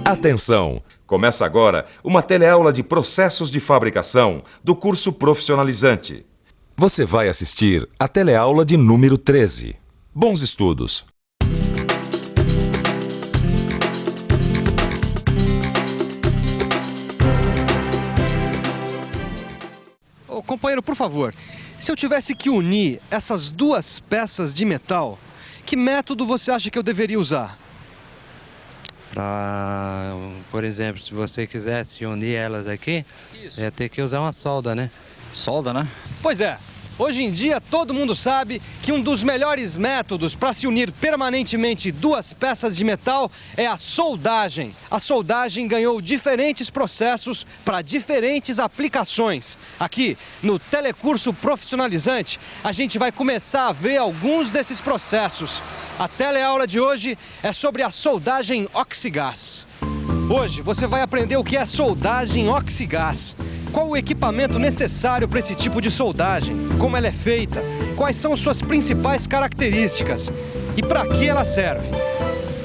Atenção! Começa agora uma teleaula de processos de fabricação do curso profissionalizante. Você vai assistir a teleaula de número 13. Bons estudos! Ô, companheiro, por favor, se eu tivesse que unir essas duas peças de metal, que método você acha que eu deveria usar? Por exemplo, se você quisesse unir elas aqui, ia ter que usar uma solda, né? Solda, né? Pois é. Hoje em dia, todo mundo sabe que um dos melhores métodos para se unir permanentemente duas peças de metal é a soldagem. A soldagem ganhou diferentes processos para diferentes aplicações. Aqui, no Telecurso Profissionalizante, a gente vai começar a ver alguns desses processos. A teleaula de hoje é sobre a soldagem oxigás. Hoje, você vai aprender o que é soldagem oxigás. Qual o equipamento necessário para esse tipo de soldagem? Como ela é feita? Quais são suas principais características? E para que ela serve?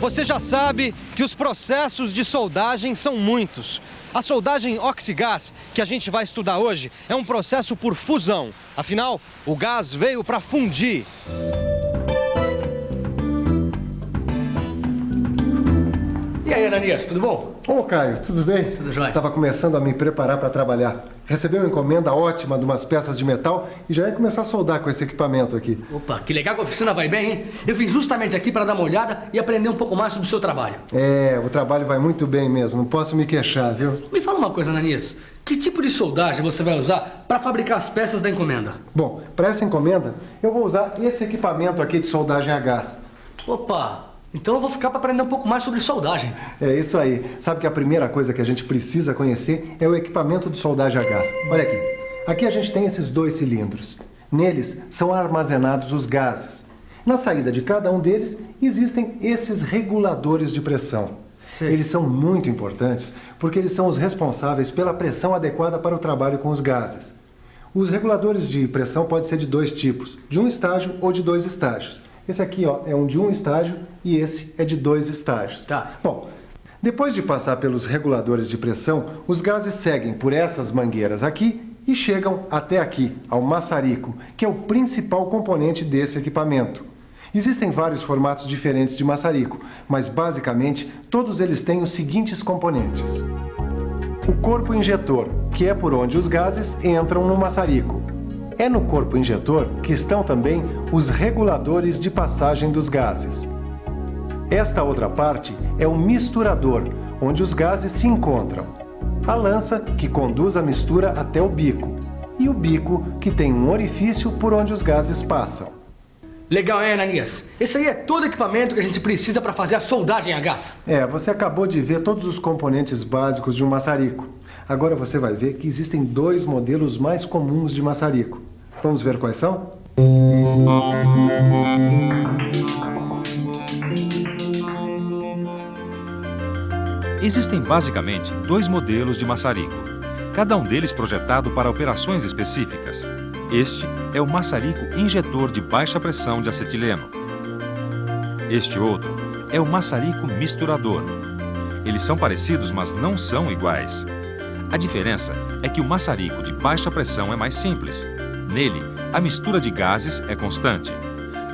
Você já sabe que os processos de soldagem são muitos. A soldagem oxigás, que a gente vai estudar hoje, é um processo por fusão. Afinal, o gás veio para fundir. E aí, Ananias, tudo bom? Ô, Caio, tudo bem? Tudo jóia. Estava começando a me preparar para trabalhar. Recebi uma encomenda ótima de umas peças de metal e já ia começar a soldar com esse equipamento aqui. Opa, que legal que a oficina vai bem, hein? Eu vim justamente aqui para dar uma olhada e aprender um pouco mais sobre o seu trabalho. É, o trabalho vai muito bem mesmo, não posso me queixar, viu? Me fala uma coisa, Ananias. Que tipo de soldagem você vai usar para fabricar as peças da encomenda? Bom, para essa encomenda, eu vou usar esse equipamento aqui de soldagem a gás. Opa, então eu vou ficar para aprender um pouco mais sobre soldagem. É isso aí. Sabe que a primeira coisa que a gente precisa conhecer é o equipamento de soldagem a gás. Olha aqui. Aqui a gente tem esses dois cilindros. Neles são armazenados os gases. Na saída de cada um deles existem esses reguladores de pressão. Sim. Eles são muito importantes porque eles são os responsáveis pela pressão adequada para o trabalho com os gases. Os reguladores de pressão podem ser de dois tipos, de um estágio ou de dois estágios. Esse aqui, ó, é um de um estágio e esse é de dois estágios. Tá. Bom, depois de passar pelos reguladores de pressão, os gases seguem por essas mangueiras aqui e chegam até aqui, ao maçarico, que é o principal componente desse equipamento. Existem vários formatos diferentes de maçarico, mas basicamente todos eles têm os seguintes componentes. O corpo injetor, que é por onde os gases entram no maçarico. É no corpo injetor que estão também os reguladores de passagem dos gases. Esta outra parte é o misturador, onde os gases se encontram. A lança, que conduz a mistura até o bico. E o bico, que tem um orifício por onde os gases passam. Legal, hein, Ananias? Esse aí é todo o equipamento que a gente precisa para fazer a soldagem a gás. É, você acabou de ver todos os componentes básicos de um maçarico. Agora você vai ver que existem dois modelos mais comuns de maçarico. Vamos ver quais são? Existem basicamente dois modelos de maçarico, cada um deles projetado para operações específicas. Este é o maçarico injetor de baixa pressão de acetileno. Este outro é o maçarico misturador. Eles são parecidos, mas não são iguais. A diferença é que o maçarico de baixa pressão é mais simples. Nele, a mistura de gases é constante.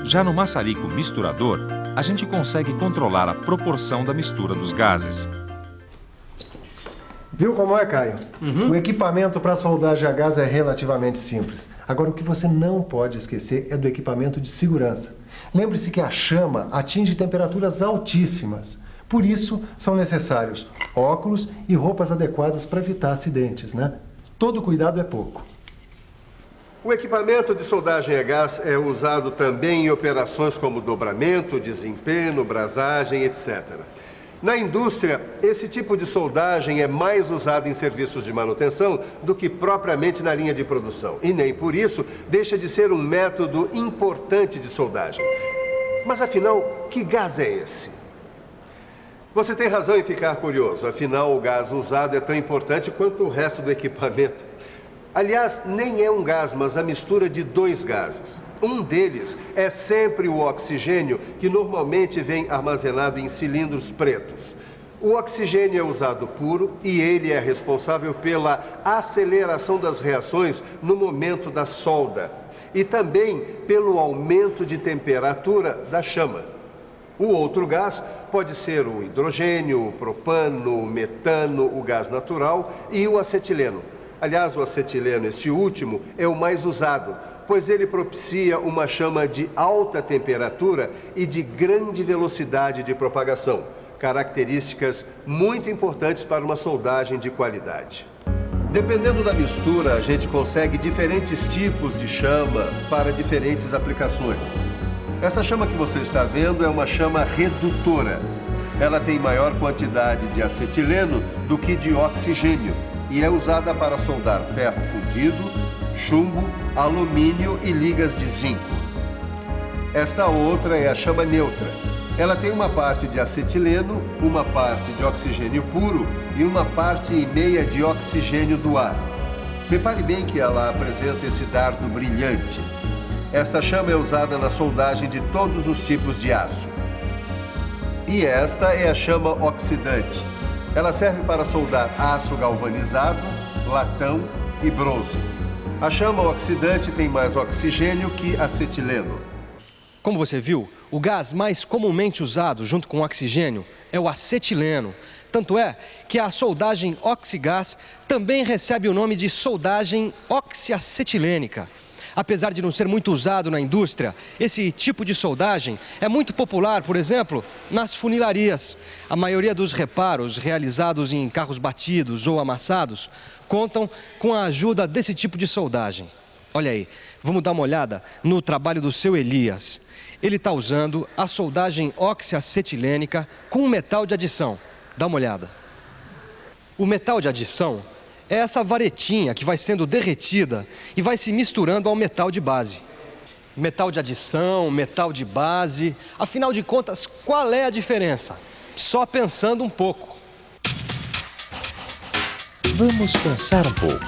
Já no maçarico misturador, a gente consegue controlar a proporção da mistura dos gases. Viu como é, Caio? O equipamento para soldagem a gás é relativamente simples. Agora, o que você não pode esquecer é do equipamento de segurança. Lembre-se que a chama atinge temperaturas altíssimas. Por isso, são necessários óculos e roupas adequadas para evitar acidentes, né? Todo cuidado é pouco. O equipamento de soldagem a gás é usado também em operações como dobramento, desempenho, brasagem, etc. Na indústria, esse tipo de soldagem é mais usado em serviços de manutenção do que propriamente na linha de produção. E nem por isso deixa de ser um método importante de soldagem. Mas afinal, que gás é esse? Você tem razão em ficar curioso. Afinal, o gás usado é tão importante quanto o resto do equipamento. Aliás, nem é um gás, mas a mistura de dois gases. Um deles é sempre o oxigênio, que normalmente vem armazenado em cilindros pretos. O oxigênio é usado puro e ele é responsável pela aceleração das reações no momento da solda e também pelo aumento de temperatura da chama. O outro gás pode ser o hidrogênio, o propano, o metano, o gás natural e o acetileno. Aliás, o acetileno, este último, é o mais usado, pois ele propicia uma chama de alta temperatura e de grande velocidade de propagação, características muito importantes para uma soldagem de qualidade. Dependendo da mistura, a gente consegue diferentes tipos de chama para diferentes aplicações. Essa chama que você está vendo é uma chama redutora. Ela tem maior quantidade de acetileno do que de oxigênio e é usada para soldar ferro fundido, chumbo, alumínio e ligas de zinco. Esta outra é a chama neutra. Ela tem uma parte de acetileno, uma parte de oxigênio puro e uma parte e meia de oxigênio do ar. Repare bem que ela apresenta esse dardo brilhante. Esta chama é usada na soldagem de todos os tipos de aço. E esta é a chama oxidante. Ela serve para soldar aço galvanizado, latão e bronze. A chama oxidante tem mais oxigênio que acetileno. Como você viu, o gás mais comumente usado junto com o oxigênio é o acetileno. Tanto é que a soldagem oxigás também recebe o nome de soldagem oxiacetilênica. Apesar de não ser muito usado na indústria, esse tipo de soldagem é muito popular, por exemplo, nas funilarias. A maioria dos reparos realizados em carros batidos ou amassados contam com a ajuda desse tipo de soldagem. Olha aí, vamos dar uma olhada no trabalho do seu Elias. Ele está usando a soldagem oxiacetilênica com metal de adição. Dá uma olhada. O metal de adição é essa varetinha que vai sendo derretida e vai se misturando ao metal de base. Metal de adição, metal de base, afinal de contas, qual é a diferença? Só pensando um pouco. Vamos pensar um pouco.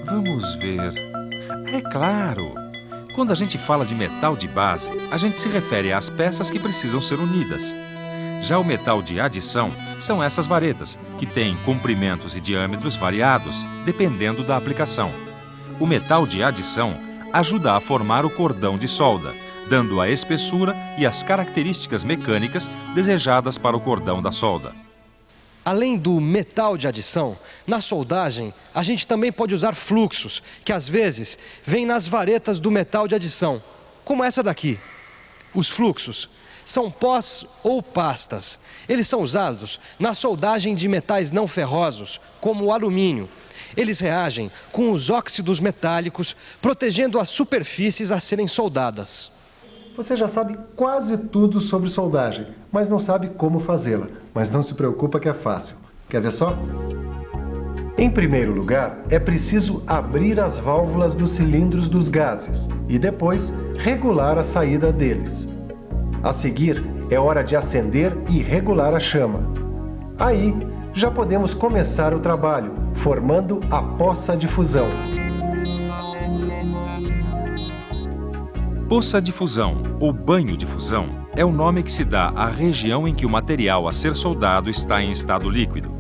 Vamos ver. É claro, quando a gente fala de metal de base, a gente se refere às peças que precisam ser unidas. Já o metal de adição são essas varetas, que têm comprimentos e diâmetros variados, dependendo da aplicação. O metal de adição ajuda a formar o cordão de solda, dando a espessura e as características mecânicas desejadas para o cordão da solda. Além do metal de adição, na soldagem a gente também pode usar fluxos, que às vezes vêm nas varetas do metal de adição, como essa daqui. Os fluxos são pós ou pastas. Eles são usados na soldagem de metais não ferrosos, como o alumínio. Eles reagem com os óxidos metálicos, protegendo as superfícies a serem soldadas. Você já sabe quase tudo sobre soldagem, mas não sabe como fazê-la. Mas não se preocupa que é fácil. Quer ver só? Em primeiro lugar, é preciso abrir as válvulas dos cilindros dos gases e depois regular a saída deles. A seguir, é hora de acender e regular a chama. Aí, já podemos começar o trabalho, formando a poça de fusão. Poça de fusão, ou banho de fusão, é o nome que se dá à região em que o material a ser soldado está em estado líquido.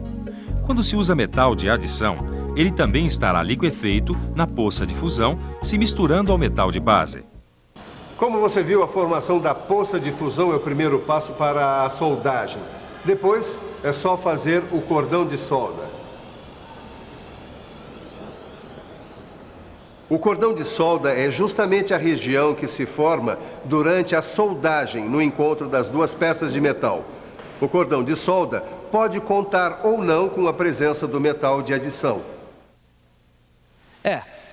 Quando se usa metal de adição, ele também estará liquefeito na poça de fusão, se misturando ao metal de base. Como você viu, a formação da poça de fusão é o primeiro passo para a soldagem. Depois, é só fazer o cordão de solda. O cordão de solda é justamente a região que se forma durante a soldagem no encontro das duas peças de metal. O cordão de solda pode contar ou não com a presença do metal de adição.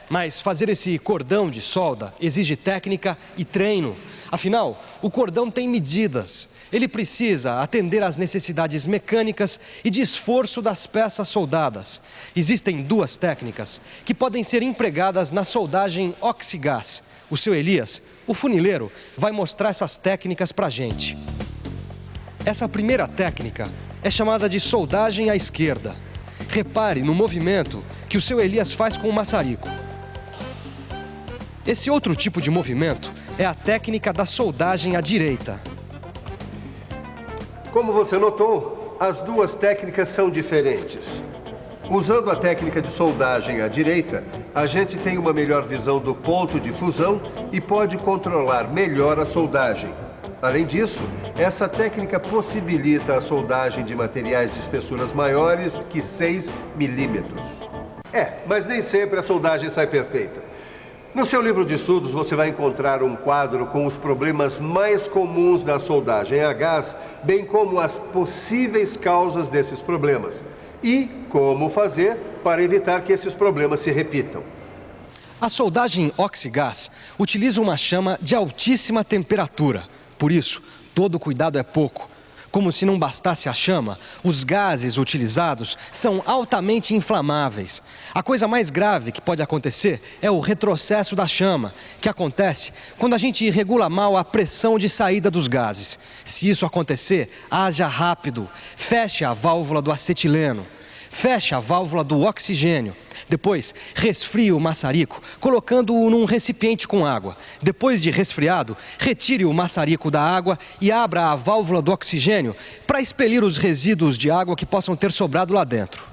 Mas fazer esse cordão de solda exige técnica e treino. Afinal, o cordão tem medidas. Ele precisa atender às necessidades mecânicas e de esforço das peças soldadas. Existem duas técnicas que podem ser empregadas na soldagem oxigás. O seu Elias, o funileiro, vai mostrar essas técnicas pra gente. Essa primeira técnica é chamada de soldagem à esquerda. Repare no movimento que o seu Elias faz com o maçarico. Esse outro tipo de movimento é a técnica da soldagem à direita. Como você notou, as duas técnicas são diferentes. Usando a técnica de soldagem à direita, a gente tem uma melhor visão do ponto de fusão e pode controlar melhor a soldagem. Além disso, essa técnica possibilita a soldagem de materiais de espessuras maiores que 6 milímetros. Mas nem sempre a soldagem sai perfeita. No seu livro de estudos, você vai encontrar um quadro com os problemas mais comuns da soldagem a gás, bem como as possíveis causas desses problemas e como fazer para evitar que esses problemas se repitam. A soldagem oxigás utiliza uma chama de altíssima temperatura. Por isso, todo cuidado é pouco. Como se não bastasse a chama, os gases utilizados são altamente inflamáveis. A coisa mais grave que pode acontecer é o retrocesso da chama, que acontece quando a gente regula mal a pressão de saída dos gases. Se isso acontecer, haja rápido. Feche a válvula do acetileno. Feche a válvula do oxigênio. Depois, resfrie o maçarico, colocando-o num recipiente com água. Depois de resfriado, retire o maçarico da água e abra a válvula do oxigênio para expelir os resíduos de água que possam ter sobrado lá dentro.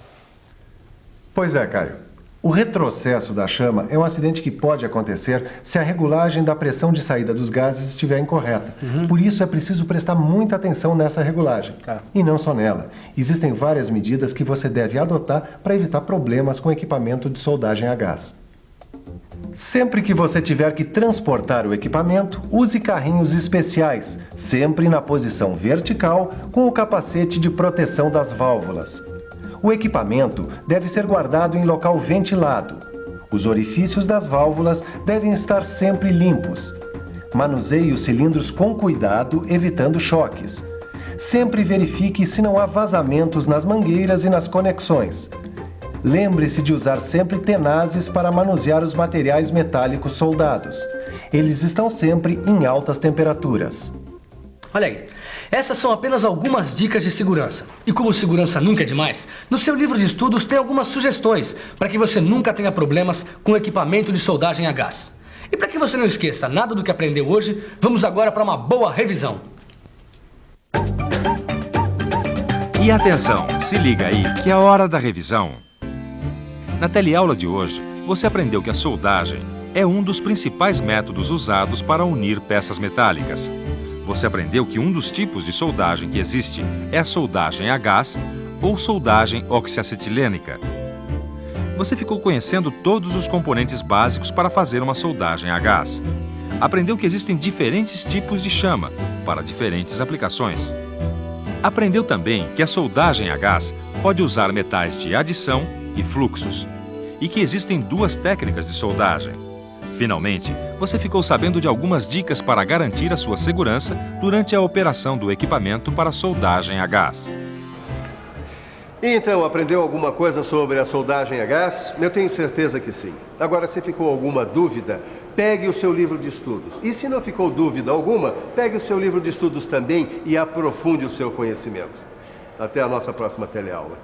Pois é, Caio. O retrocesso da chama é um acidente que pode acontecer se a regulagem da pressão de saída dos gases estiver incorreta. Por isso é preciso prestar muita atenção nessa regulagem. E não só nela. Existem várias medidas que você deve adotar para evitar problemas com equipamento de soldagem a gás. Sempre que você tiver que transportar o equipamento, use carrinhos especiais, sempre na posição vertical, com o capacete de proteção das válvulas. O equipamento deve ser guardado em local ventilado. Os orifícios das válvulas devem estar sempre limpos. Manuseie os cilindros com cuidado, evitando choques. Sempre verifique se não há vazamentos nas mangueiras e nas conexões. Lembre-se de usar sempre tenazes para manusear os materiais metálicos soldados. Eles estão sempre em altas temperaturas. Olha aí, essas são apenas algumas dicas de segurança. E como segurança nunca é demais, no seu livro de estudos tem algumas sugestões para que você nunca tenha problemas com equipamento de soldagem a gás. E para que você não esqueça nada do que aprendeu hoje, vamos agora para uma boa revisão. E atenção, se liga aí que é a hora da revisão. Na teleaula de hoje, você aprendeu que a soldagem é um dos principais métodos usados para unir peças metálicas. Você aprendeu que um dos tipos de soldagem que existe é a soldagem a gás ou soldagem oxiacetilênica. Você ficou conhecendo todos os componentes básicos para fazer uma soldagem a gás. Aprendeu que existem diferentes tipos de chama para diferentes aplicações. Aprendeu também que a soldagem a gás pode usar metais de adição e fluxos e que existem duas técnicas de soldagem. Finalmente, você ficou sabendo de algumas dicas para garantir a sua segurança durante a operação do equipamento para soldagem a gás. Então, aprendeu alguma coisa sobre a soldagem a gás? Eu tenho certeza que sim. Agora, se ficou alguma dúvida, pegue o seu livro de estudos. E se não ficou dúvida alguma, pegue o seu livro de estudos também e aprofunde o seu conhecimento. Até a nossa próxima teleaula.